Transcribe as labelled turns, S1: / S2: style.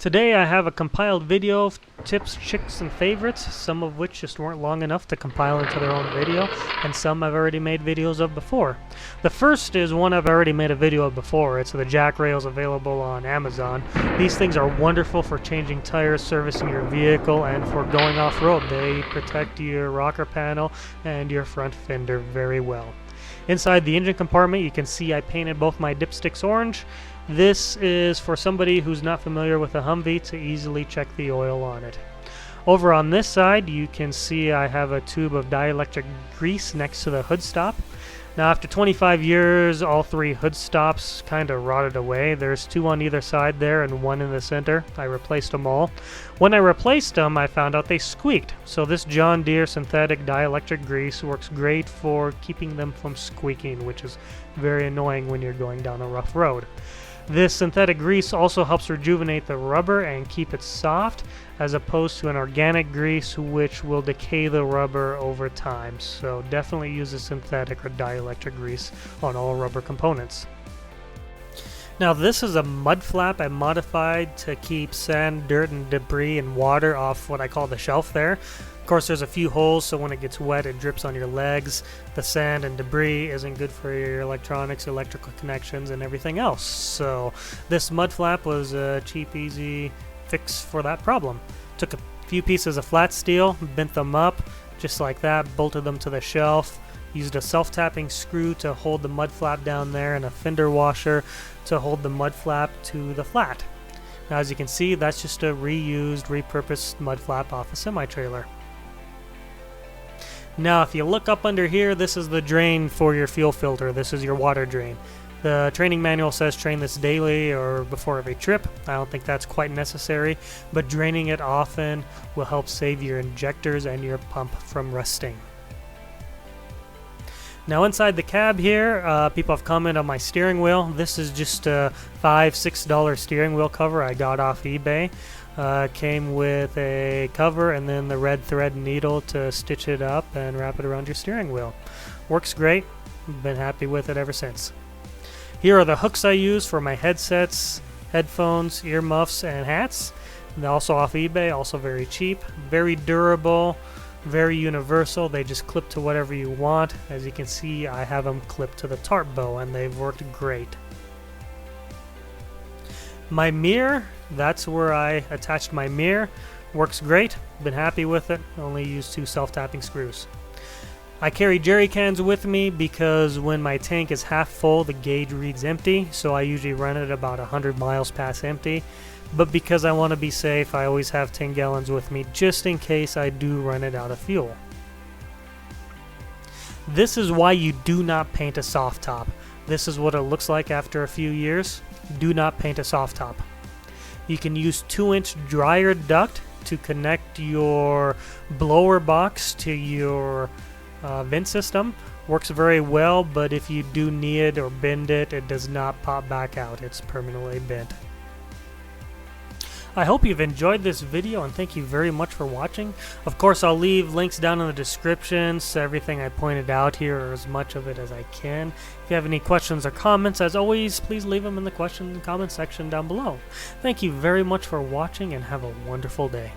S1: Today I have a compiled video of tips, tricks, and favorites, some of which just weren't long enough to compile into their own video, and some I've already made videos of before. The first is one I've already made a video of before. It's the jack rails available on Amazon. These things are wonderful for changing tires, servicing your vehicle, and for going off-road. They protect your rocker panel and your front fender very well. Inside the engine compartment, you can see I painted both my dipsticks orange. This is for somebody who's not familiar with a Humvee to easily check the oil on it. Over on this side, you can see I have a tube of dielectric grease next to the hood stop. Now, after 25 years, all three hood stops kind of rotted away. There's two on either side there and one in the center. I replaced them all. When I replaced them, I found out they squeaked. So this John Deere synthetic dielectric grease works great for keeping them from squeaking, which is very annoying when you're going down a rough road. This synthetic grease also helps rejuvenate the rubber and keep it soft, as opposed to an organic grease which will decay the rubber over time. So definitely use a synthetic or dielectric grease on all rubber components. Now this is a mud flap I modified to keep sand, dirt, and debris and water off what I call the shelf there. Of course, there's a few holes, so when it gets wet it drips on your legs. The sand and debris isn't good for your electronics, electrical connections, and everything else. So this mud flap was a cheap, easy fix for that problem. Took a few pieces of flat steel, bent them up just like that, bolted them to the shelf, used a self-tapping screw to hold the mud flap down there, and a fender washer to hold the mud flap to the flat. Now, as you can see, that's just a reused, repurposed mud flap off a semi-trailer. Now, if you look up under here, this is the drain for your fuel filter. This is your water drain. The training manual says train this daily or before every trip. I don't think that's quite necessary, but draining it often will help save your injectors and your pump from rusting. Now inside the cab here, people have commented on my steering wheel. This is just a $5-6 steering wheel cover I got off eBay. Came with a cover and then the red thread needle to stitch it up and wrap it around your steering wheel. Works great. Been happy with it ever since. Here are the hooks I use for my headsets, headphones, earmuffs, and hats. They're also off eBay, also very cheap, very durable, very universal. They just clip to whatever you want. As you can see, I have them clipped to the tarp bow and they've worked great. My mirror, that's where I attached my mirror. Works great. Been happy with it. Only used two self-tapping screws. I carry jerry cans with me because when my tank is half full, the gauge reads empty, so I usually run it about 100 miles past empty. But because I want to be safe, I always have 10 gallons with me just in case I do run it out of fuel. This is why you do not paint a soft top. This is what it looks like after a few years. Do not paint a soft top. You can use 2-inch dryer duct to connect your blower box to your vent system. Works very well, but if you do knee it or bend it, it does not pop back out. It's permanently bent. I hope you've enjoyed this video and thank you very much for watching. Of course, I'll leave links down in the description to everything I pointed out here, or as much of it as I can. If you have any questions or comments, as always, please leave them in the question and comment section down below. Thank you very much for watching and have a wonderful day.